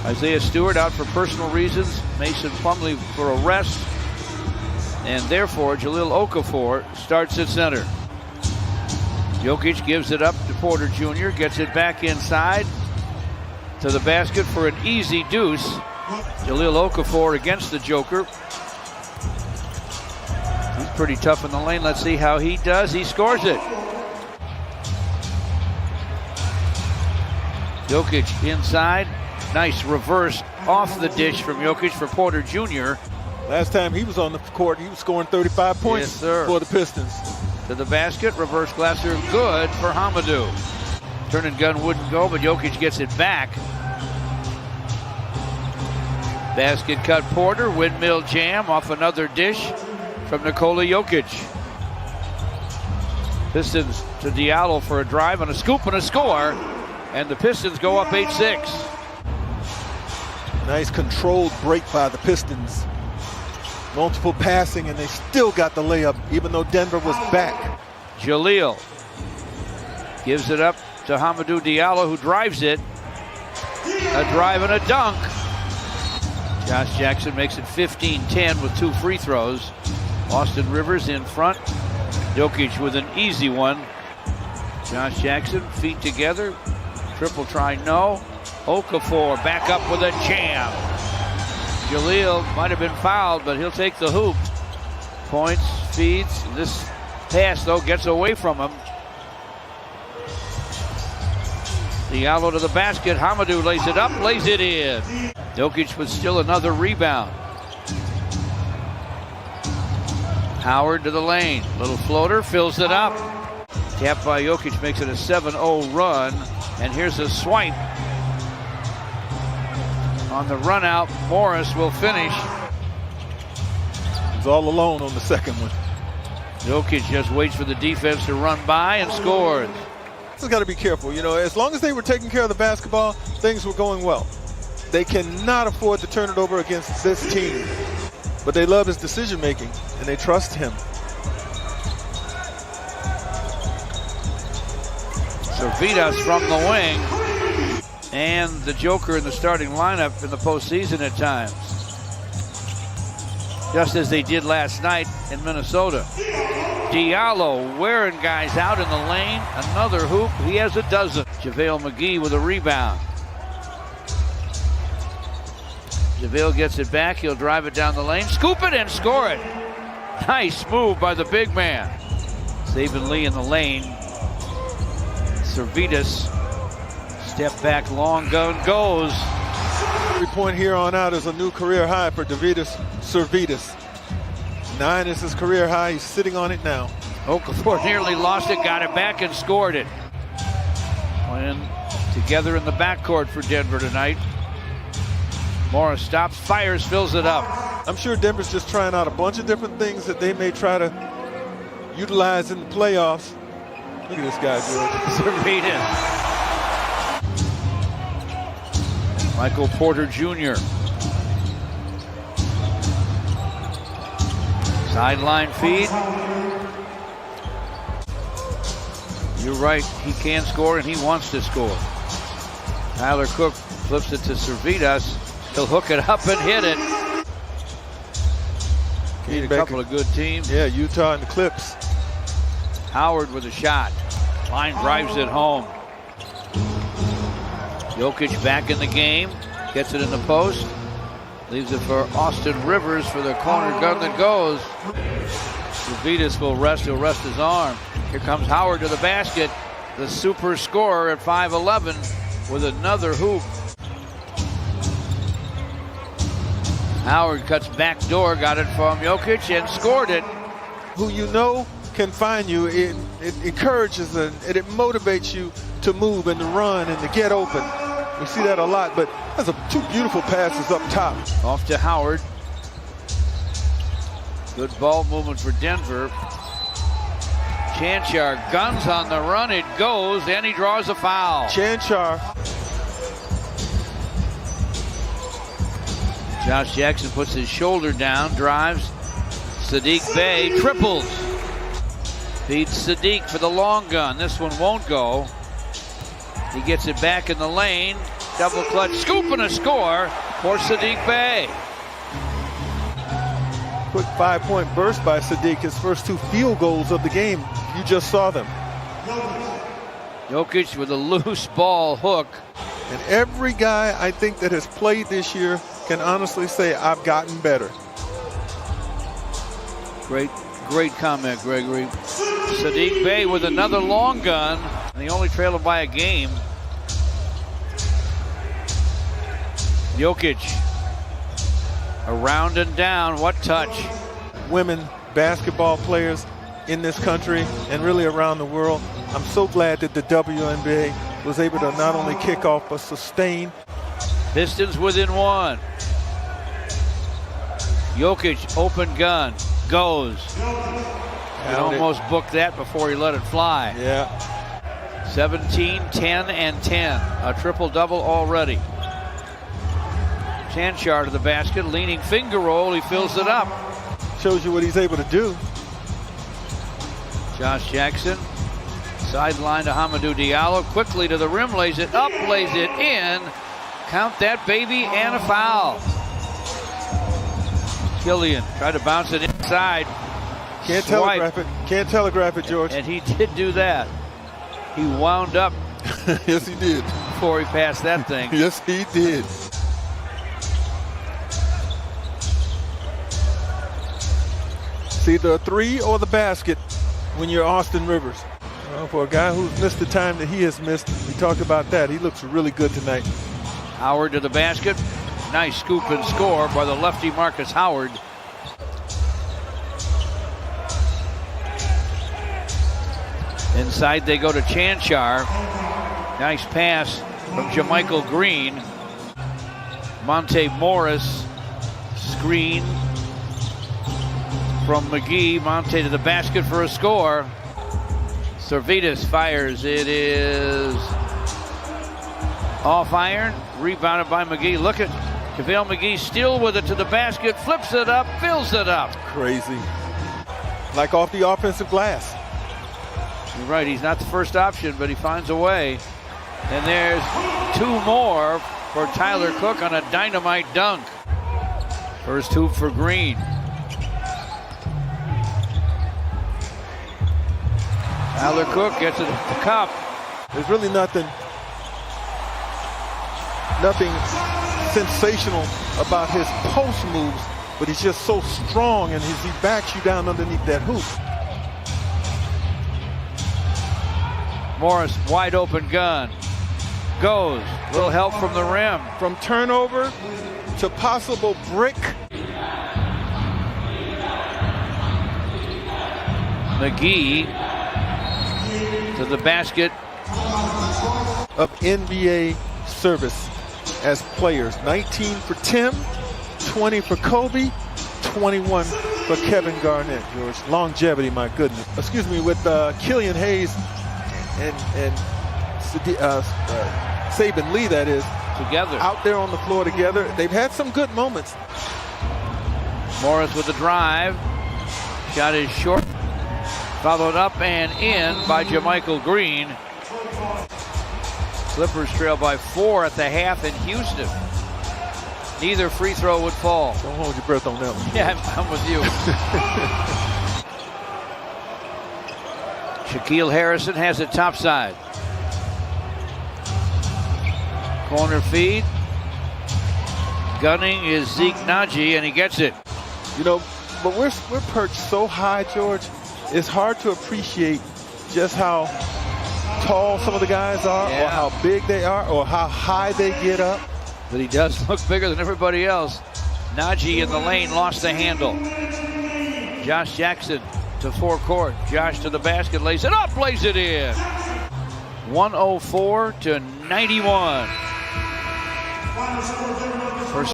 Isaiah Stewart out for personal reasons. Mason Plumlee for a rest. And therefore, Jahlil Okafor starts at center. Jokic gives it up to Porter Jr., gets it back inside to the basket for an easy deuce. Jahlil Okafor against the Joker. He's pretty tough in the lane. Let's see how he does. He scores it. Jokic inside. Nice reverse off the dish from Jokic for Porter Jr. Last time he was on the court, he was scoring 35 points for the Pistons. To the basket, reverse Glasser, good for Hamidou. Turn and gun wouldn't go, but Jokic gets it back. Basket cut Porter, windmill jam off another dish from Nikola Jokic. Pistons to Diallo for a drive and a scoop and a score, and the Pistons go up 8-6. Nice controlled break by the Pistons. Multiple passing, and they still got the layup, even though Denver was back. Jahlil gives it up to Hamidou Diallo, who drives it. A drive and a dunk. Josh Jackson makes it 15-10 with 2 free throws. Austin Rivers in front. Jokic with an easy one. Josh Jackson, feet together. Triple try, no. Okafor back up with a jam. Jahlil might have been fouled, but he'll take the hoop. Points, feeds. This pass, though, gets away from him. Diallo to the basket. Hamidou lays it up, lays it in. Jokic with still another rebound. Howard to the lane. Little floater, fills it up. Tapped by Jokic makes it a 7-0 run. And here's a swipe. On the run out, Morris will finish. He's all alone on the second one. Jokic just waits for the defense to run by and scores. Just got to be careful. You know, as long as they were taking care of the basketball, things were going well. They cannot afford to turn it over against this team. But they love his decision making, and they trust him. Servitas from the wing. And the Joker in the starting lineup in the postseason at times. Just as they did last night in Minnesota. Diallo wearing guys out in the lane. Another hoop. He has a dozen. JaVale McGee with a rebound. JaVale gets it back. He'll drive it down the lane. Scoop it and score it. Nice move by the big man. Saban Lee in the lane. Servitas. Step back, long gun goes. Every point here on out is a new career high for Davidas Servitas. 9 is his career high. He's sitting on it now. Okafor nearly lost it, got it back and scored it. Playing together in the backcourt for Denver tonight. Morris stops, fires, fills it up. I'm sure Denver's just trying out a bunch of different things that they may try to utilize in the playoffs. Look at this guy, George. Servitas. Michael Porter Jr. Sideline feed. You're right, he can score and he wants to score. Tyler Cook flips it to Servitas. He'll hook it up and hit it. Need a couple of good teams. Yeah, Utah and the Clips. Howard with a shot. Line drives it home. Jokic back in the game. Gets it in the post. Leaves it for Austin Rivers for the corner gun that goes. Servitas will rest. He'll rest his arm. Here comes Howard to the basket. The super scorer at 5'11" with another hoop. Howard cuts back door. Got it from Jokic and scored it. Who you know can find you. It encourages and it motivates you to move and to run and to get open. We see that a lot, but that's two beautiful passes up top. Off to Howard. Good ball movement for Denver. Chanchar guns on the run. It goes, and he draws a foul. Chanchar. Josh Jackson puts his shoulder down, drives. Saddiq Bey triples. Feeds Saddiq for the long gun. This one won't go. He gets it back in the lane. Double clutch, scoop and a score for Saddiq Bey. Quick 5-point burst by Saddiq. His first 2 field goals of the game. You just saw them. Jokic with a loose ball hook. And every guy I think that has played this year can honestly say, I've gotten better. Great comment, Gregory. Saddiq Bey with another long gun. And they only trail him by a game. Jokic around and down. What touch? Women basketball players in this country and really around the world. I'm so glad that the WNBA was able to not only kick off but sustain. Pistons within 1. Jokic, open gun, goes. He almost booked that before he let it fly. Yeah. 17, 10, and 10. A triple-double already. Chanchar to the basket, leaning finger roll. He fills it up. Shows you what he's able to do. Josh Jackson, sideline to Hamidou Diallo. Quickly to the rim, lays it up, lays it in. Count that baby, and a foul. Killian tried to bounce it inside. Can't telegraph it. Can't telegraph it, George. And he did do that. He wound up. Yes, he did. Before he passed that thing. Yes, he did. It's either a 3 or the basket when you're Austin Rivers. Well, for a guy who's missed the time that he has missed, we talked about that. He looks really good tonight. Howard to the basket. Nice scoop and score by the lefty Marcus Howard. Inside they go to Chanchar. Nice pass from Jamichael Green. Monte Morris. Screen from McGee. Monte to the basket for a score. Servetus fires. It is off iron. Rebounded by McGee. Look at JaVale McGee still with it to the basket. Flips it up. Fills it up. Crazy. Like off the offensive glass. You're right. He's not the first option, but he finds a way. And there's 2 more for Tyler Cook on a dynamite dunk. First hoop for Green. Tyler Cook gets it at the cup. There's really nothing sensational about his post moves, but he's just so strong and he backs you down underneath that hoop. Morris, wide open gun. Goes. Little help from the rim. From turnover to possible brick. McGee to the basket. Of NBA service as players. 19 for Tim, 20 for Kobe, 21 for Kevin Garnett, George. Longevity, my goodness. Excuse me, with Killian Hayes and Saban Lee, that is. Together. Out there on the floor together. They've had some good moments. Morris with the drive. Shot is short. Followed up and in by Jamichael Green. Clippers trail by 4 at the half in Houston. Neither free throw would fall. Don't hold your breath on that one. Yeah, I'm with you. Shaquille Harrison has it topside. Corner feed. Gunning is Zeke Naji, and he gets it. You know, but we're perched so high, George. It's hard to appreciate just how tall some of the guys are, or how big they are, or how high they get up. But he does look bigger than everybody else. Naji in the lane lost the handle. Josh Jackson to forecourt. Josh to the basket, lays it up, lays it in. 104 to 91. First